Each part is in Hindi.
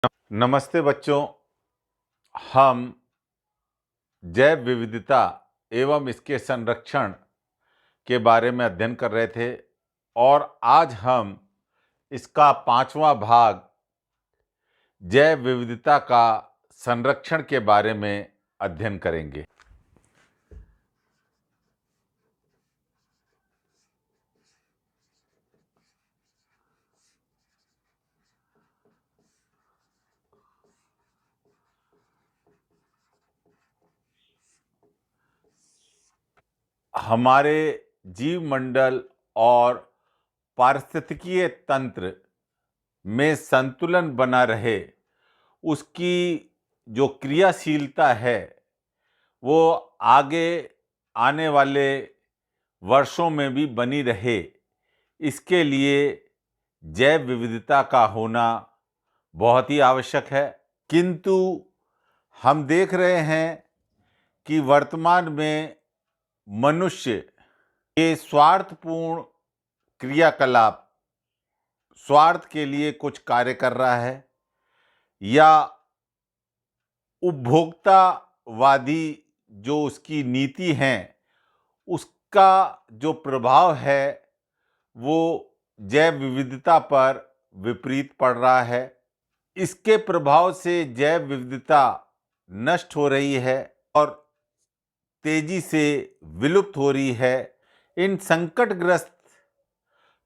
नमस्ते बच्चों। हम जैव विविधता एवं इसके संरक्षण के बारे में अध्ययन कर रहे थे और आज हम इसका 5वां भाग जैव विविधता का संरक्षण के बारे में अध्ययन करेंगे। हमारे जीवमंडल और पारिस्थितिकीय तंत्र में संतुलन बना रहे, उसकी जो क्रियाशीलता है वो आगे आने वाले वर्षों में भी बनी रहे, इसके लिए जैव विविधता का होना बहुत ही आवश्यक है। किंतु हम देख रहे हैं कि वर्तमान में मनुष्य के स्वार्थपूर्ण क्रियाकलाप, स्वार्थ के लिए कुछ कार्य कर रहा है या उपभोक्तावादी जो उसकी नीति हैं, उसका जो प्रभाव है वो जैव विविधता पर विपरीत पड़ रहा है। इसके प्रभाव से जैव विविधता नष्ट हो रही है और तेजी से विलुप्त हो रही है। इन संकटग्रस्त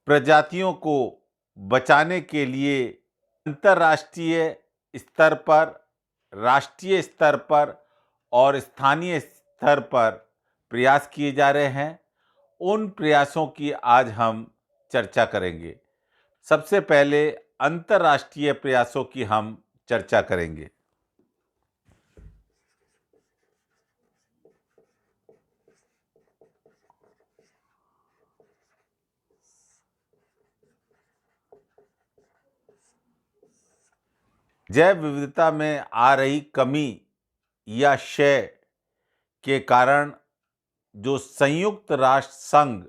प्रजातियों को बचाने के लिए अंतर्राष्ट्रीय स्तर पर, राष्ट्रीय स्तर पर और स्थानीय स्तर पर प्रयास किए जा रहे हैं। उन प्रयासों की आज हम चर्चा करेंगे। सबसे पहले अंतर्राष्ट्रीय प्रयासों की हम चर्चा करेंगे। जैव विविधता में आ रही कमी या क्षय के कारण जो संयुक्त राष्ट्र संघ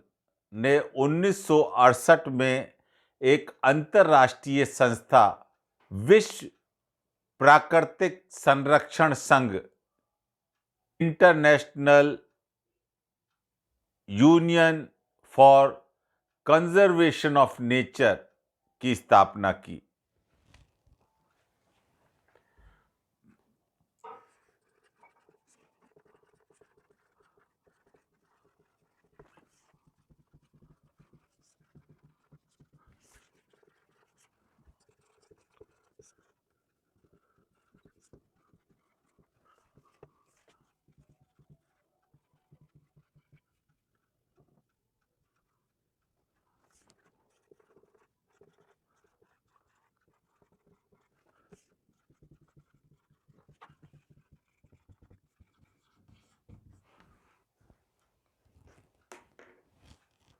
ने 1968 में एक अंतर्राष्ट्रीय संस्था विश्व प्राकृतिक संरक्षण संघ, international union for conservation of nature की स्थापना की।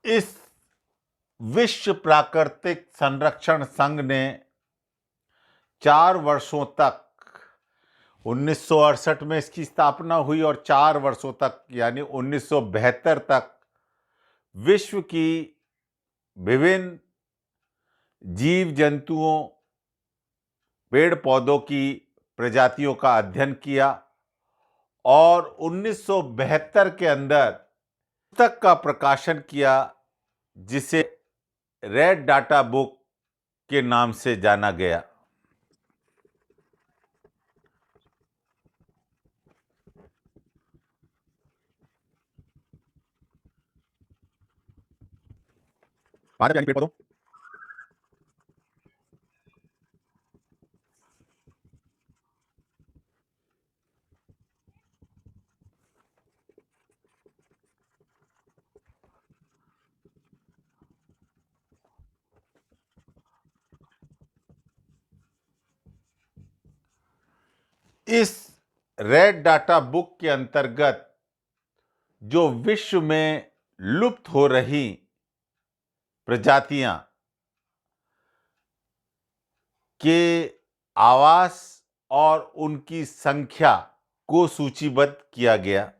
इस विश्व प्राकृतिक संरक्षण संघ ने 4 वर्षों तक, 1968 में इसकी स्थापना हुई और 4 वर्षों तक यानी 1972 तक विश्व की विभिन्न जीव जंतुओं, पेड़ पौधों की प्रजातियों का अध्ययन किया और 1972 के अंदर पुस्तक का प्रकाशन किया जिसे रेड डाटा बुक के नाम से जाना गया। पादप यानी पेड़ पौधों, इस रेड डाटा बुक के अंतर्गत जो विश्व में लुप्त हो रही प्रजातियां के आवास और उनकी संख्या को सूचीबद्ध किया गया।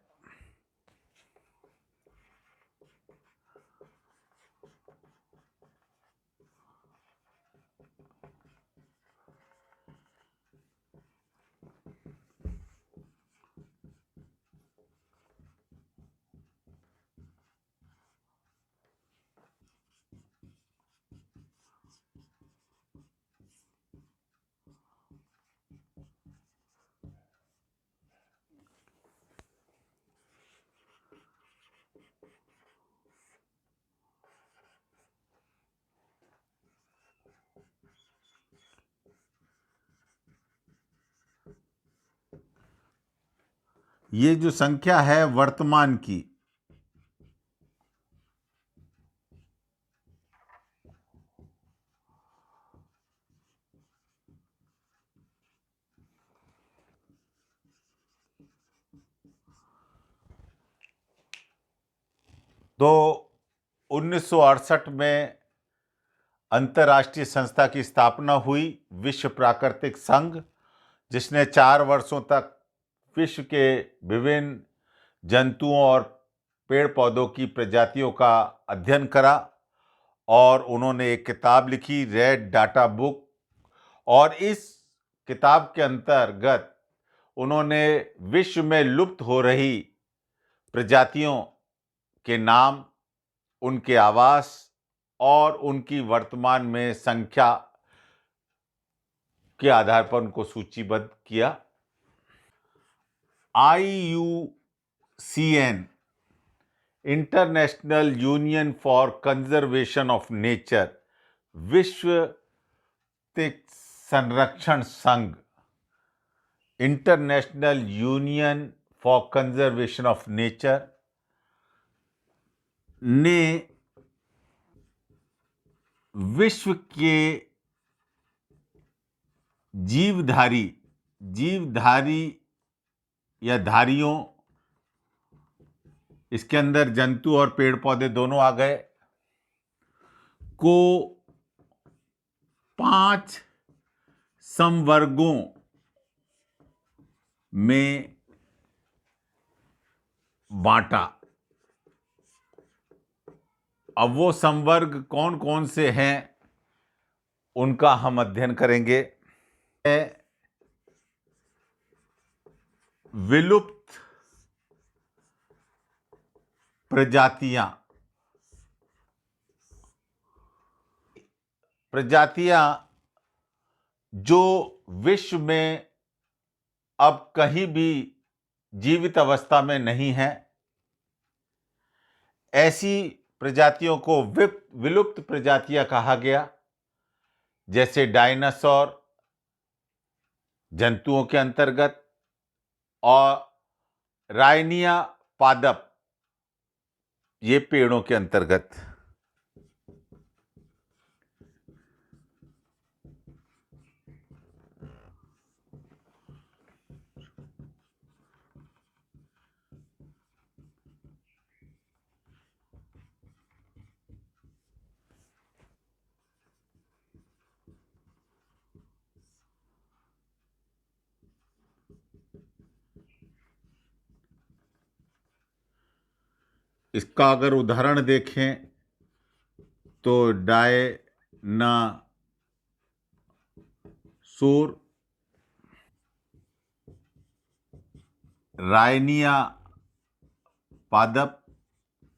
ये जो संख्या है वर्तमान की, तो 1968 में अंतर्राष्ट्रीय संस्था की स्थापना हुई, विश्व प्राकृतिक संघ, जिसने 4 वर्षों तक विश्व के विभिन्न जंतुओं और पेड़ पौधों की प्रजातियों का अध्ययन करा और उन्होंने एक किताब लिखी, रेड डाटा बुक। और इस किताब के अंतर्गत उन्होंने विश्व में लुप्त हो रही प्रजातियों के नाम, उनके आवास और उनकी वर्तमान में संख्या के आधार पर उनको सूचीबद्ध किया। IUCN, international union for conservation of nature, विश्व संरक्षण संघ, international union for conservation of nature ने विश्व के जीवधारी या धारियों, इसके अंदर जंतु और पेड़ पौधे दोनों आ गए, को 5 संवर्गों में बांटा। अब वो संवर्ग कौन कौन से हैं उनका हम अध्ययन करेंगे। विलुप्त प्रजातियां जो विश्व में अब कहीं भी जीवित अवस्था में नहीं हैं, ऐसी प्रजातियों को विलुप्त प्रजातियां कहा गया। जैसे डायनासोर जंतुओं के अंतर्गत और राइनिया पादप ये पेड़ों के अंतर्गत। इसका अगर उदाहरण देखें तो डायनासोर, राइनिया पादप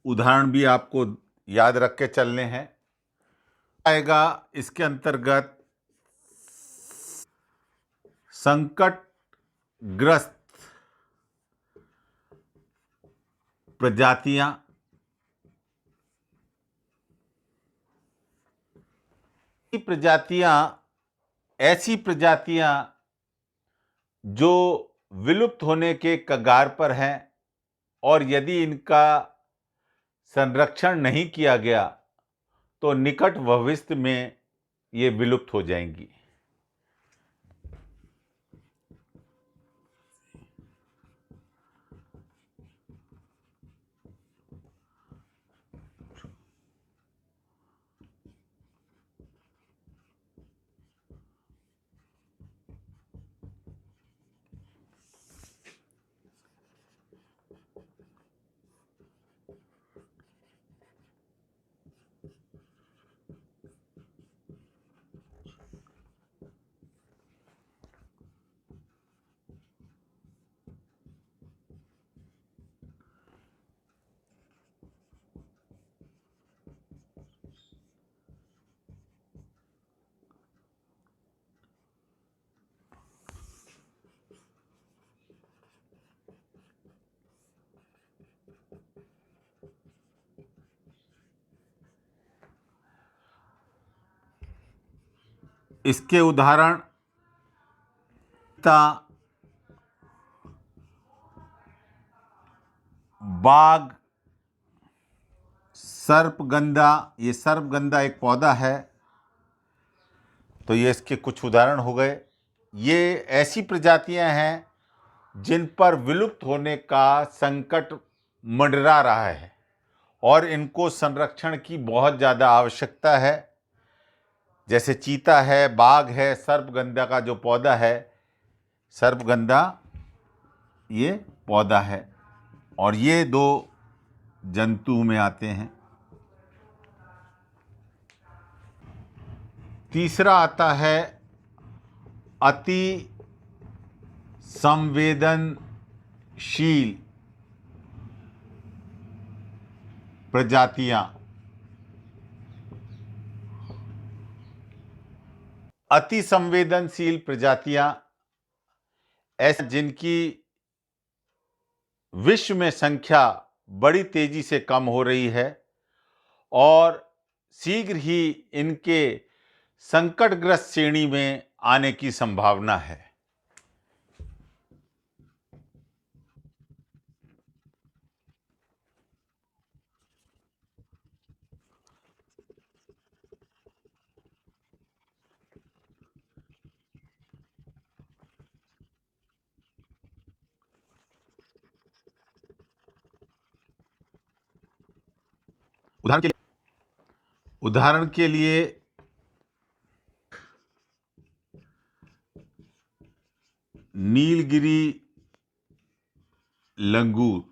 उदाहरण भी आपको याद रख के चलने हैं। आएगा इसके अंतर्गत संकटग्रस्त प्रजातियां, ऐसी प्रजातियां जो विलुप्त होने के कगार पर हैं और यदि इनका संरक्षण नहीं किया गया तो निकट भविष्य में ये विलुप्त हो जाएंगी। इसके उदाहरण बाग, सर्पगंधा, ये सर्पगंधा एक पौधा है, तो ये इसके कुछ उदाहरण हो गए। ये ऐसी प्रजातियां हैं जिन पर विलुप्त होने का संकट मंडरा रहा है और इनको संरक्षण की बहुत ज़्यादा आवश्यकता है। जैसे चीता है, बाघ है, सर्पगंधा का जो पौधा है, सर्पगंधा ये पौधा है, और ये दो जंतु में आते हैं। तीसरा आता है अति संवेदनशील प्रजातियां। अति संवेदनशील प्रजातियां ऐसे जिनकी विश्व में संख्या बड़ी तेजी से कम हो रही है और शीघ्र ही इनके संकटग्रस्त श्रेणी में आने की संभावना है। उदाहरण के लिए नीलगिरी लंगूर,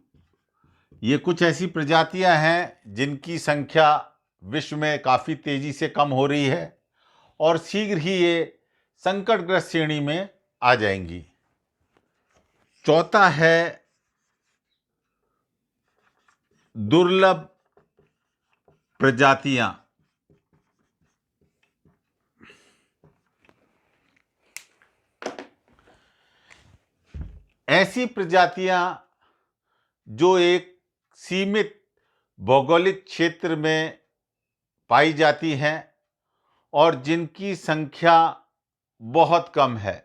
ये कुछ ऐसी प्रजातियां हैं जिनकी संख्या विश्व में काफ़ी तेजी से कम हो रही है और शीघ्र ही ये संकटग्रस्त श्रेणी में आ जाएंगी। चौथा है दुर्लभ प्रजातियां। ऐसी प्रजातियां जो एक सीमित भौगोलिक क्षेत्र में पाई जाती हैं और जिनकी संख्या बहुत कम है।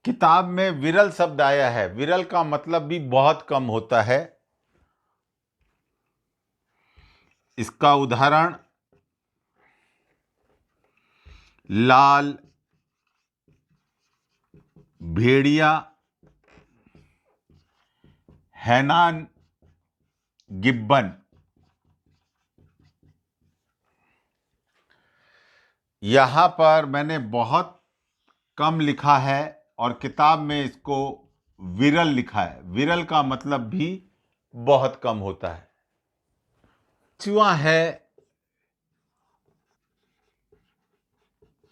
किताब में विरल शब्द आया है। विरल का मतलब भी बहुत कम होता है। इसका उदाहरण लाल भेड़िया, हैनान गिब्बन। यहाँ पर मैंने बहुत कम लिखा है और किताब में इसको विरल लिखा है। विरल का मतलब भी बहुत कम होता है। पांचवा है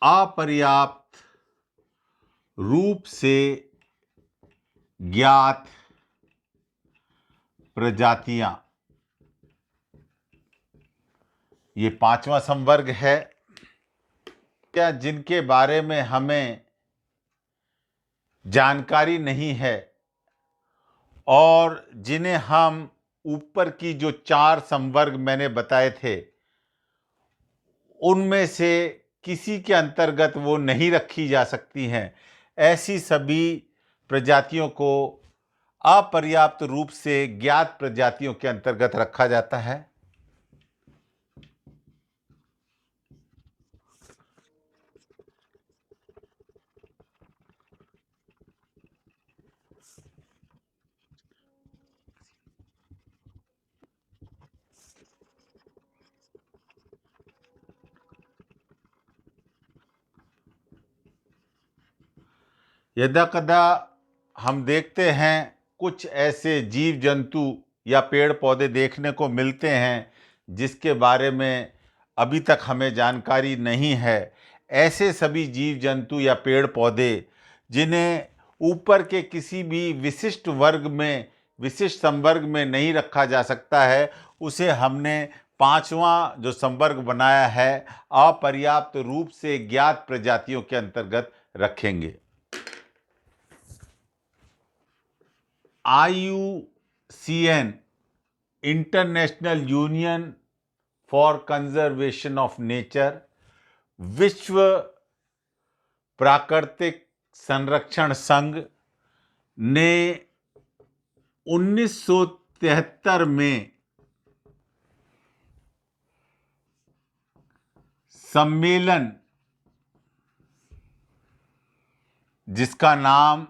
अपर्याप्त रूप से ज्ञात प्रजातियां। ये पांचवा संवर्ग है क्या जिनके बारे में हमें जानकारी नहीं है और जिन्हें हम ऊपर की जो 4 संवर्ग मैंने बताए थे उनमें से किसी के अंतर्गत वो नहीं रखी जा सकती हैं। ऐसी सभी प्रजातियों को अपर्याप्त रूप से ज्ञात प्रजातियों के अंतर्गत रखा जाता है। यदाकदा हम देखते हैं कुछ ऐसे जीव जंतु या पेड़ पौधे देखने को मिलते हैं जिसके बारे में अभी तक हमें जानकारी नहीं है। ऐसे सभी जीव जंतु या पेड़ पौधे जिन्हें ऊपर के किसी भी विशिष्ट वर्ग में, विशिष्ट संवर्ग में नहीं रखा जा सकता है, उसे हमने 5वां जो संवर्ग बनाया है अपर्याप्त रूप से ज्ञात प्रजातियों के अंतर्गत रखेंगे। IUCN international union for conservation of nature, विश्व प्राकृतिक संरक्षण संघ ने 1973 में सम्मेलन जिसका नाम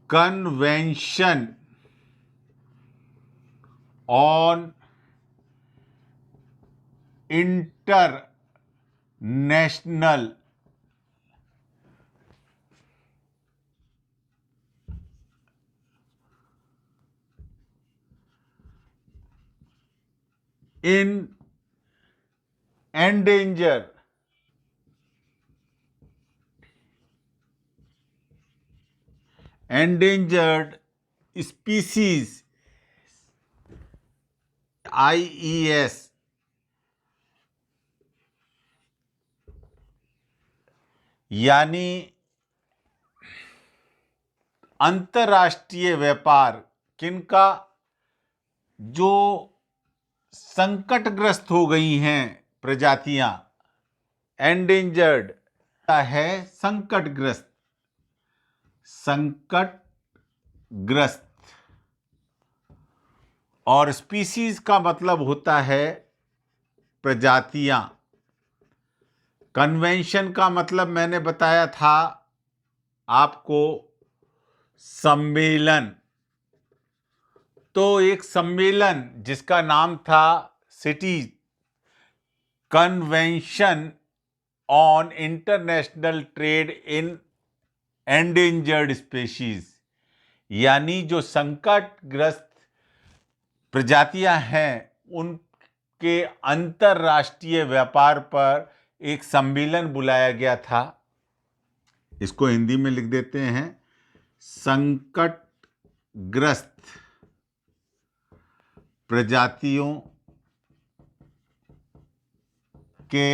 convention on international in endangered species IES यानी अंतर्राष्ट्रीय व्यापार किनका, जो संकटग्रस्त हो गई हैं प्रजातियां, एंडेंजर्ड है संकटग्रस्त, और स्पीसीज का मतलब होता है प्रजातियां। कन्वेंशन का मतलब मैंने बताया था आपको सम्मेलन। तो एक सम्मेलन जिसका नाम था city convention on international trade in endangered species, यानी जो संकटग्रस्त प्रजातियां हैं उनके अंतरराष्ट्रीय व्यापार पर एक सम्मेलन बुलाया गया था। इसको हिंदी में लिख देते हैं, संकटग्रस्त प्रजातियों के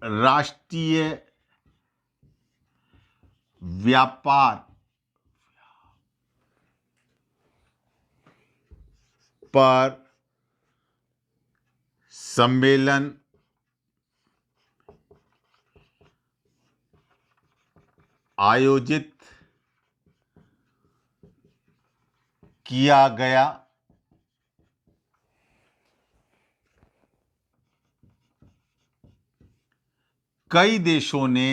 अंतरराष्ट्रीय व्यापार पर सम्मेलन आयोजित किया गया। कई देशों ने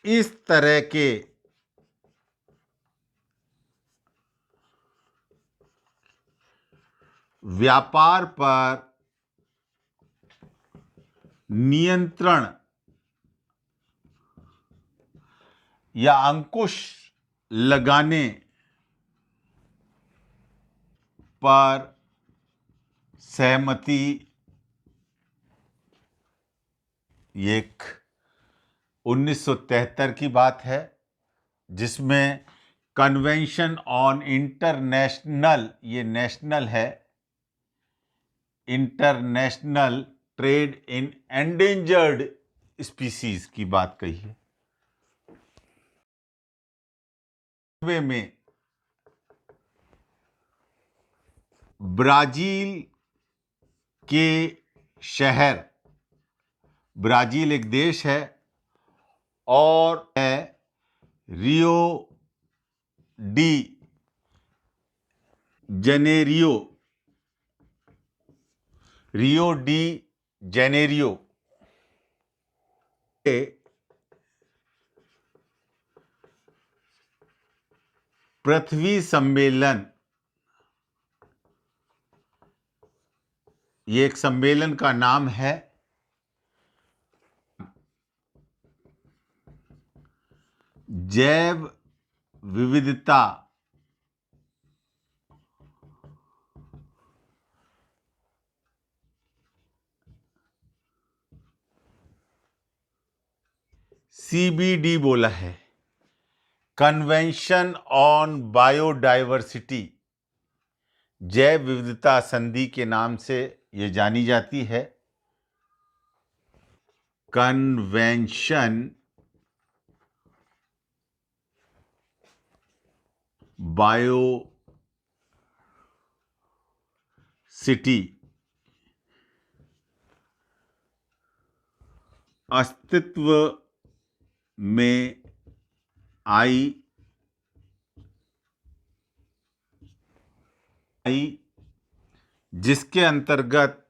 इस तरह के व्यापार पर नियंत्रण या अंकुश लगाने पर सहमति, ये एक 1973 की बात है, जिसमें कन्वेंशन ऑन इंटरनेशनल, ये नेशनल है, international trade in endangered species की बात कही है। में ब्राजील के शहर, ब्राजील एक देश है और है Rio de Janeiro, Rio de Janeiro पृथ्वी सम्मेलन, ये एक सम्मेलन का नाम है, जैव विविधता CBD बोला है, कन्वेंशन ऑन बायोडाइवर्सिटी, जैव विविधता संधि के नाम से ये जानी जाती है। कन्वेंशन बायो सिटी अस्तित्व में आई जिसके अंतर्गत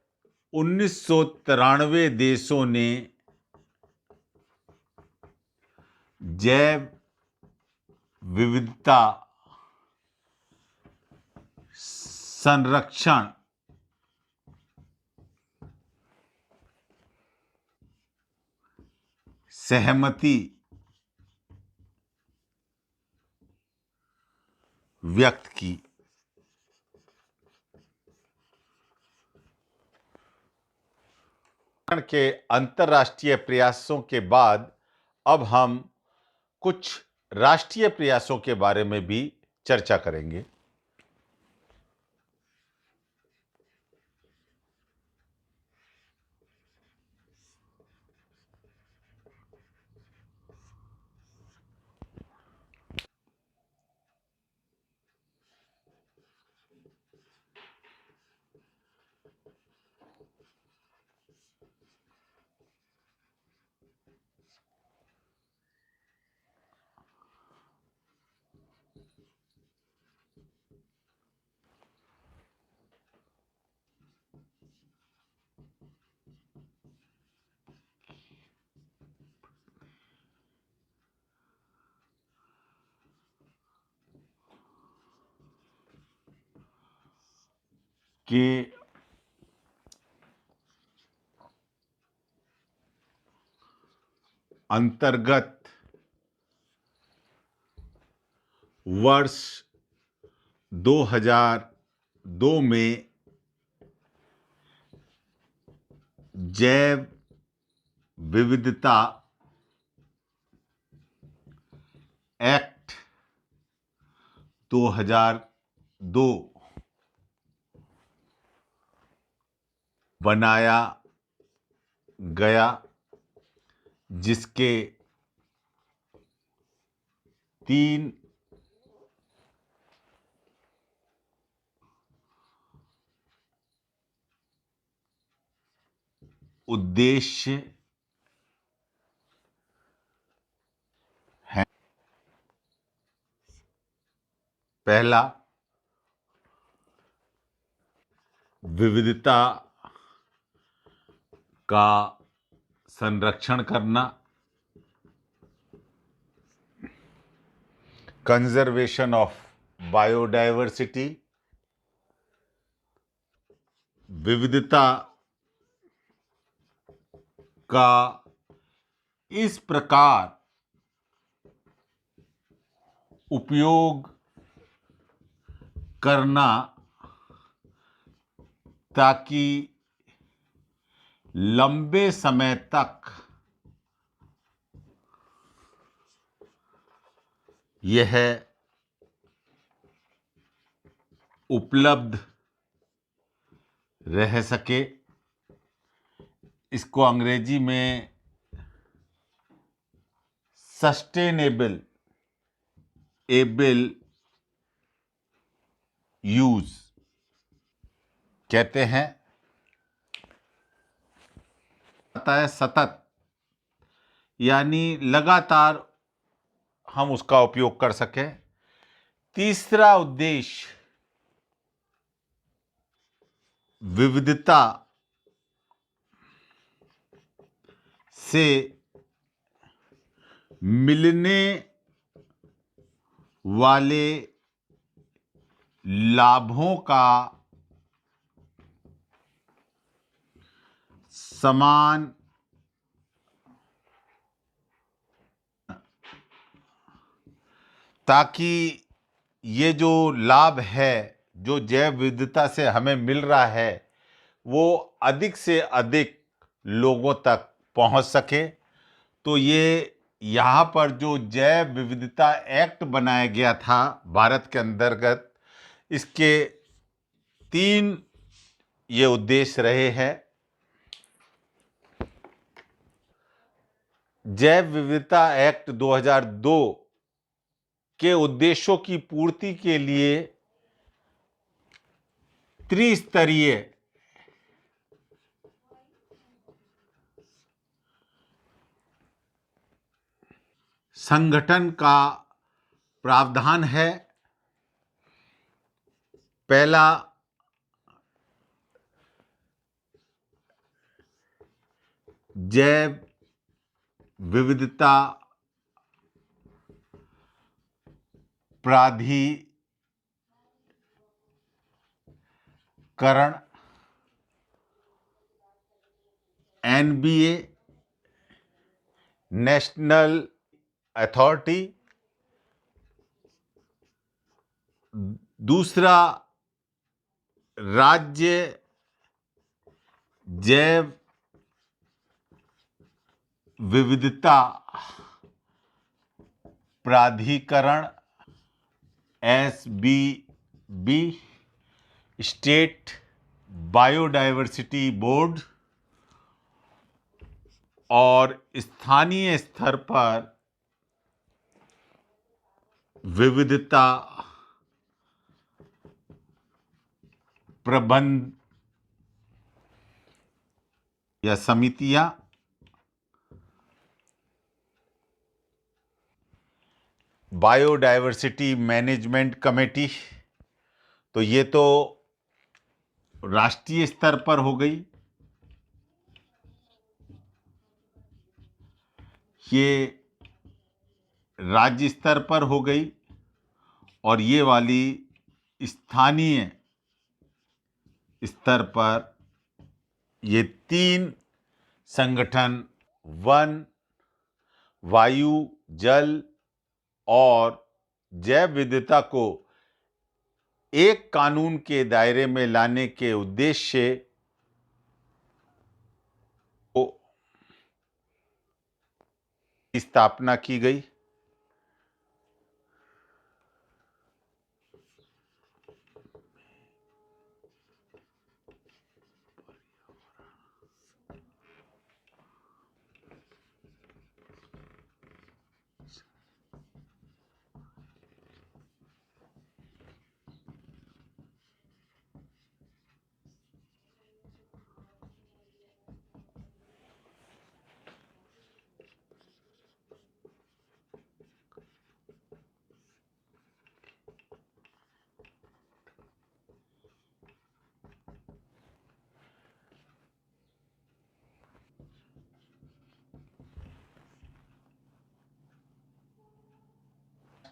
1993 देशों ने जैव विविधता संरक्षण सहमति व्यक्त की। के अंतर्राष्ट्रीय प्रयासों के बाद अब हम कुछ राष्ट्रीय प्रयासों के बारे में भी चर्चा करेंगे। के अंतर्गत वर्ष 2002 में जैव विविधता एक्ट 2002 बनाया गया, जिसके 3 उद्देश्य हैं। पहला, विविधता का संरक्षण करना, कंजर्वेशन ऑफ बायोडाइवर्सिटी, विविधता का इस प्रकार उपयोग करना ताकि लंबे समय तक यह उपलब्ध रह सके। इसको अंग्रेजी में सस्टेनेबल एबल यूज कहते हैं। आता है सतत, यानी लगातार हम उसका उपयोग कर सकें। तीसरा उद्देश्य, विविधता से मिलने वाले लाभों का समान ताकि ये जो लाभ है जो जैव विविधता से हमें मिल रहा है वो अधिक से अधिक लोगों तक पहुंच सके। तो ये यहाँ पर जो जैव विविधता एक्ट बनाया गया था भारत के अंतर्गत, इसके 3 ये उद्देश्य रहे हैं। जैव विविधता एक्ट 2002 के उद्देश्यों की पूर्ति के लिए त्रिस्तरीय संगठन का प्रावधान है। पहला, जैव विविधता प्राधिकरण एनबीए, नेशनल अथॉरिटी। दूसरा, राज्य जैव विविधता प्राधिकरण SBB, स्टेट बायोडायवर्सिटी बोर्ड। और स्थानीय स्तर पर विविधता प्रबंध या समितियां। बायोडायवर्सिटी मैनेजमेंट कमेटी, तो ये तो राष्ट्रीय स्तर पर हो गई। ये राज्य स्तर पर हो गई। और ये वाली स्थानीय स्तर पर। ये 3 संगठन वन, वायु, जल और जैव विविधता को एक कानून के दायरे में लाने के उद्देश्य की स्थापना की गई।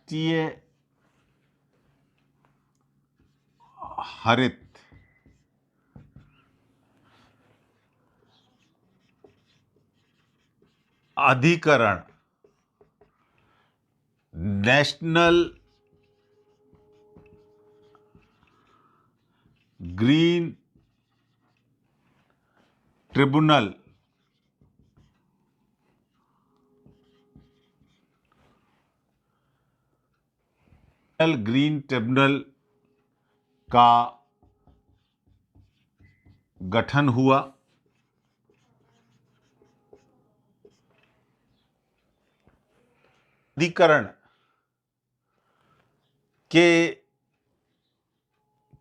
राष्ट्रीय हरित अधिकरण, national green tribunal, green tribunal का गठन हुआ। अधिकरण के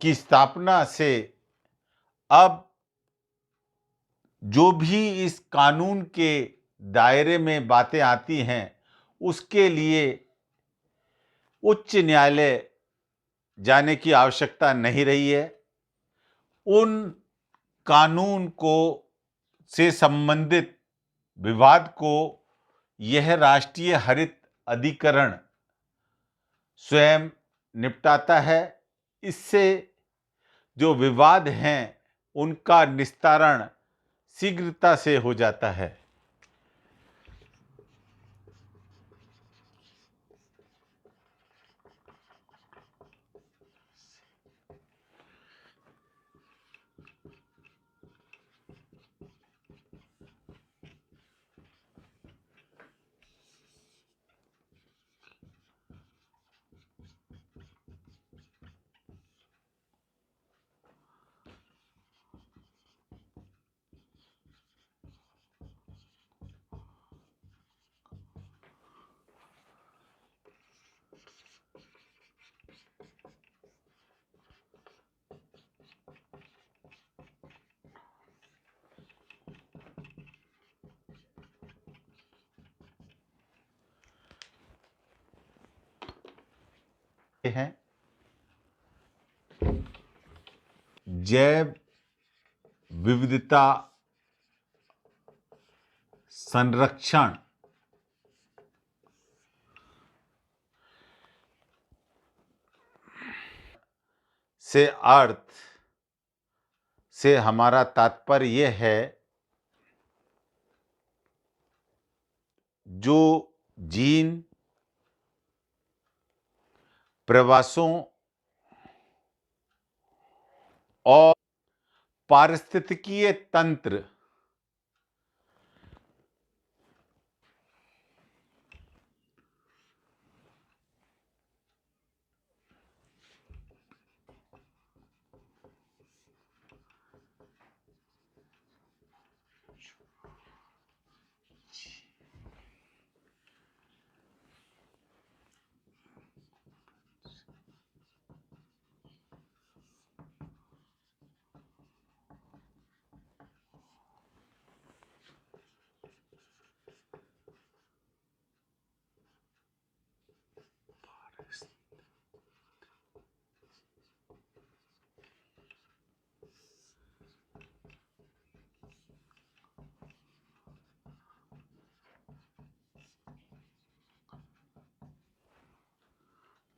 की स्थापना से अब जो भी इस कानून के दायरे में बातें आती हैं, उसके लिए उच्च न्यायालय जाने की आवश्यकता नहीं रही है। उन कानून को से संबंधित विवाद को यह राष्ट्रीय हरित अधिकरण स्वयं निपटाता है। इससे जो विवाद हैं उनका निस्तारण शीघ्रता से हो जाता है। हैं जैव विविधता संरक्षण से अर्थ से हमारा तात्पर्य यह है जो जीन प्रवासों और पारिस्थितिकीय तंत्र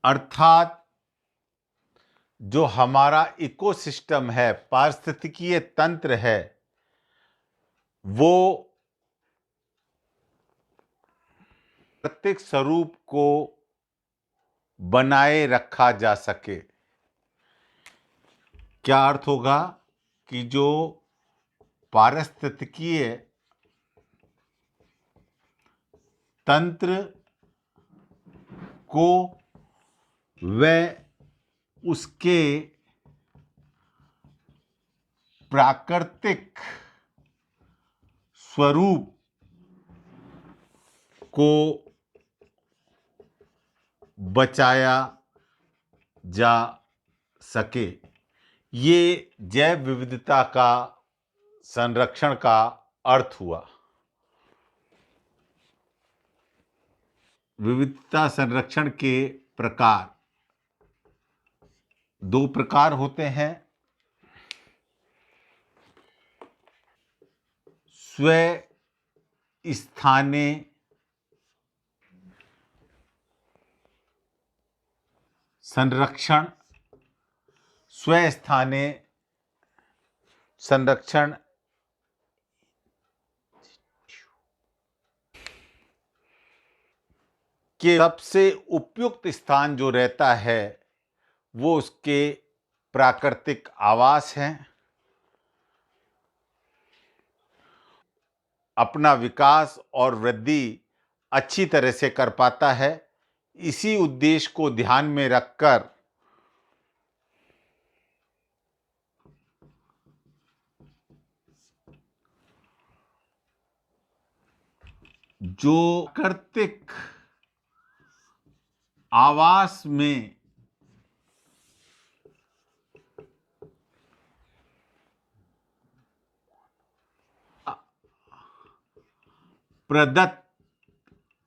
अर्थात जो हमारा इकोसिस्टम है, पारिस्थितिकीय तंत्र है, वो प्रत्येक स्वरूप को बनाए रखा जा सके। क्या अर्थ होगा कि जो पारिस्थितिकीय तंत्र को वह उसके प्राकृतिक स्वरूप को बचाया जा सके। ये जैव विविधता का संरक्षण का अर्थ हुआ। विविधता संरक्षण के प्रकार दो प्रकार होते हैं, स्व स्थानीय संरक्षण, स्व स्थानीय संरक्षण के सबसे उपयुक्त स्थान जो रहता है वो उसके प्राकृतिक आवास हैं। अपना विकास और वृद्धि अच्छी तरह से कर पाता है। इसी उद्देश्य को ध्यान में रखकर जो प्राकृतिक आवास में प्रदत्त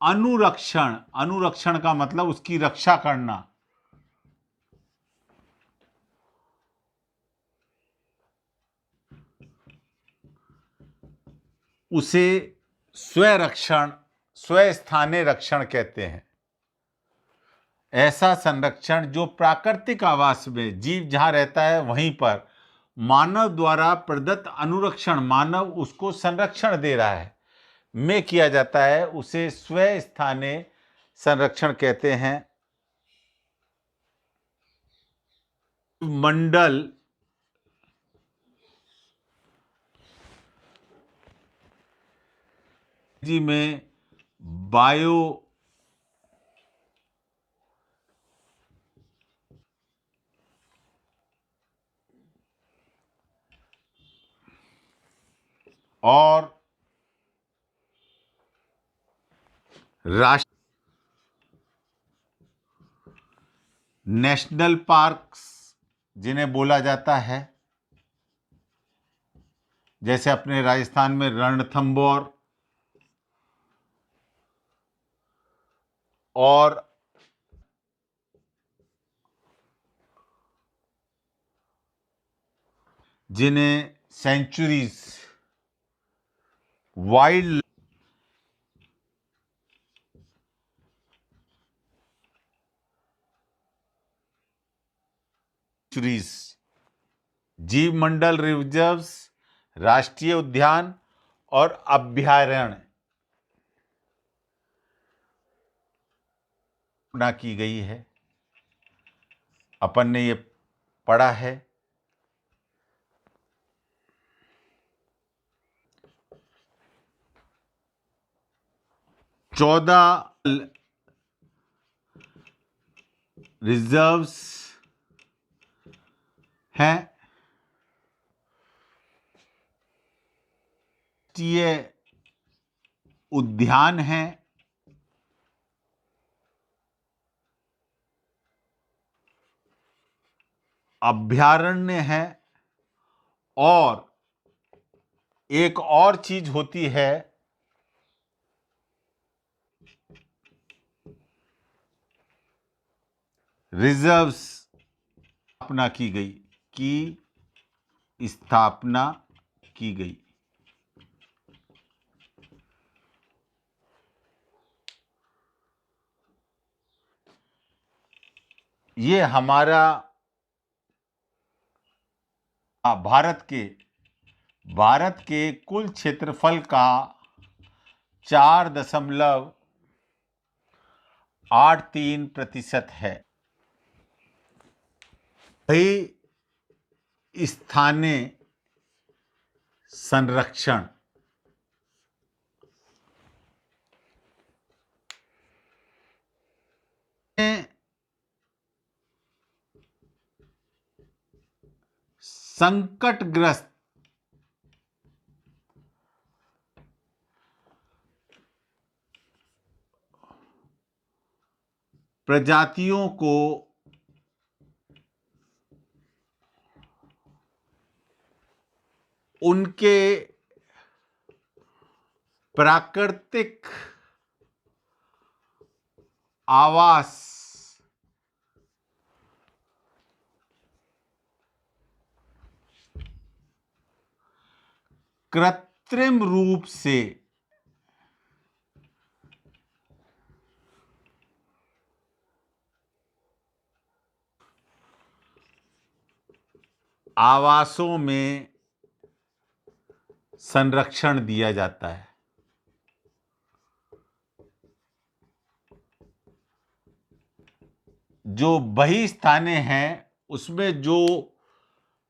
अनुरक्षण, अनुरक्षण का मतलब उसकी रक्षा करना, उसे स्वरक्षण, स्वस्थानीय रक्षण कहते हैं। ऐसा संरक्षण जो प्राकृतिक आवास में जीव जहां रहता है वहीं पर मानव द्वारा प्रदत्त अनुरक्षण, मानव उसको संरक्षण दे रहा है, में किया जाता है, उसे स्वस्थानीय संरक्षण कहते हैं। मंडल जी में बायो और राष्ट्र नेशनल पार्क्स जिन्हें बोला जाता है, जैसे अपने राजस्थान में रणथंभौर और जिन्हें सेंचुरीज वाइल्ड सेंचुरीज, जीवमंडल रिजर्व्स, राष्ट्रीय उद्यान और अभयारण्य ना की गई है। अपन ने ये पढ़ा है। 14 रिजर्व्स हैं। राष्ट्रीय उद्यान हैं। अभयारण्य है। और एक और चीज होती है, रिजर्व्स स्थापना की गई। ये हमारा भारत के कुल क्षेत्रफल का 4.83% है। वही स्थानीय संरक्षण संकटग्रस्त प्रजातियों को उनके प्राकृतिक आवास कृत्रिम रूप से आवासों में संरक्षण दिया जाता है। जो बहिस्थाने हैं उसमें जो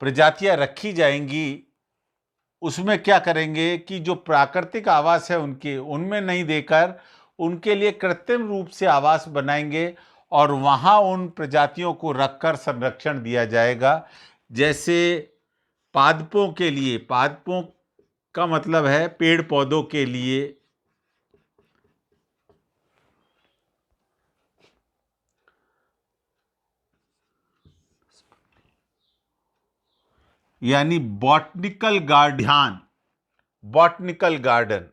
प्रजातियां रखी जाएंगी, उसमें क्या करेंगे कि जो प्राकृतिक आवास है उनमें नहीं देकर उनके लिए कृत्रिम रूप से आवास बनाएंगे और वहां उन प्रजातियों को रखकर संरक्षण दिया जाएगा। जैसे पादपों के लिए, पादपों का मतलब है पेड़ पौधों के लिए, यानी बॉटनिकल गार्डन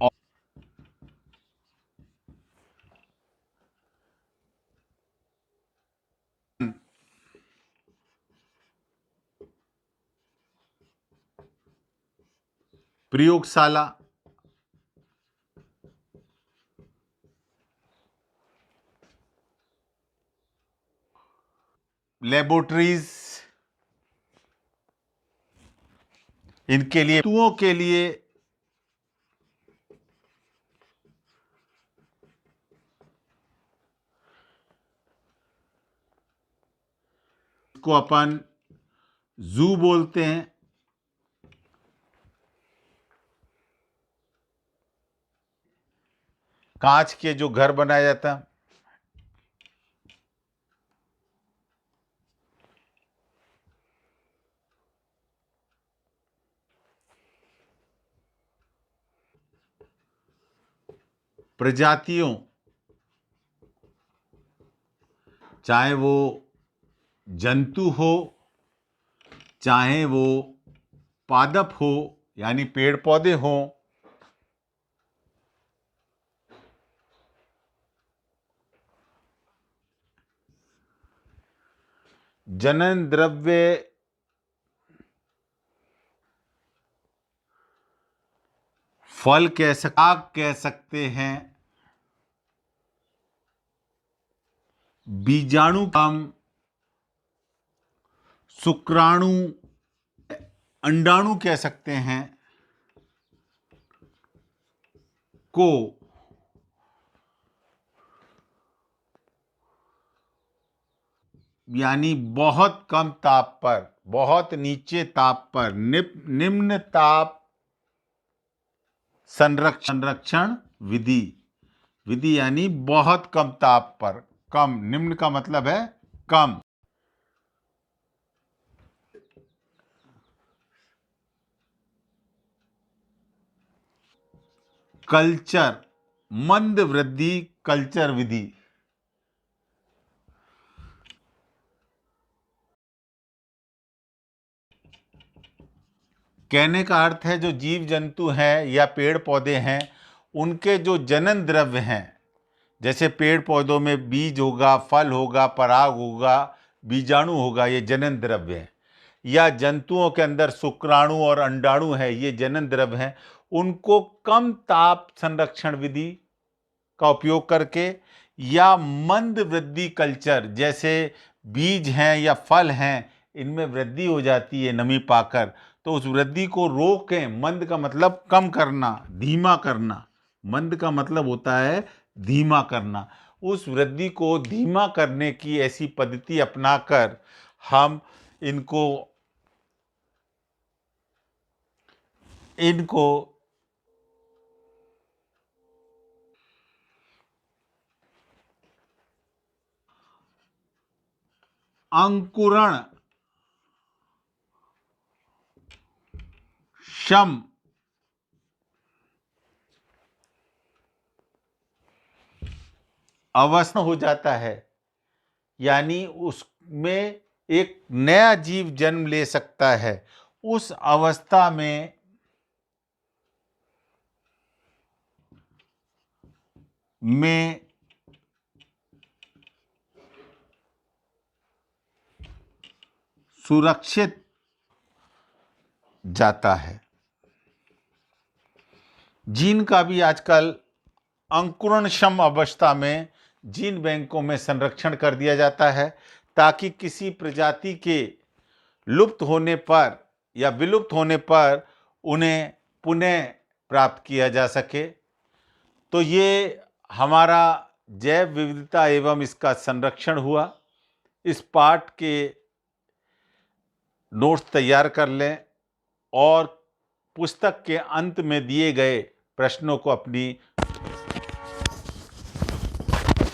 और प्रयोगशाला, लेबोरेटरीज, इनके लिए जंतुओं के लिए को अपन जू बोलते हैं। कांच के जो घर बनाया जाता है, प्रजातियों, चाहे वो जंतु हो, चाहे वो पादप हो यानी पेड़ पौधे हों, जनन द्रव्य फल आग कह सकते हैं, बीजाणु हम शुक्राणु अंडाणु कह सकते हैं को यानी बहुत कम ताप पर, बहुत नीचे ताप पर, निम्न ताप संरक्षण विधि। विधि यानी बहुत कम ताप पर, कम, निम्न का मतलब है कम। कल्चर मंद वृद्धि कल्चर विधि। कहने का अर्थ है जो जीव जंतु हैं या पेड़ पौधे हैं, उनके जो जनन द्रव्य हैं, जैसे पेड़ पौधों में बीज होगा, फल होगा, पराग होगा, बीजाणु होगा, ये जनन द्रव्य है। या जंतुओं के अंदर शुक्राणु और अंडाणु है, ये जनन द्रव्य हैं। उनको कम ताप संरक्षण विधि का उपयोग करके या मंद वृद्धि कल्चर, जैसे बीज हैं या फल हैं, इनमें वृद्धि हो जाती है नमी पाकर, तो उस वृद्धि को रोकें। मंद का मतलब कम करना, धीमा करना। मंद का मतलब होता है धीमा करना। उस वृद्धि को धीमा करने की ऐसी पद्धति अपनाकर हम इनको अंकुरण क्षम अवस्था हो जाता है, यानी उसमें एक नया जीव जन्म ले सकता है। उस अवस्था में सुरक्षित जाता है। जीन का भी आजकल अंकुरणक्षम अवस्था में जीन बैंकों में संरक्षण कर दिया जाता है, ताकि किसी प्रजाति के लुप्त होने पर या विलुप्त होने पर उन्हें पुनः प्राप्त किया जा सके। तो ये हमारा जैव विविधता एवं इसका संरक्षण हुआ। इस पाठ के नोट्स तैयार कर लें और पुस्तक के अंत में दिए गए प्रश्नों को अपनी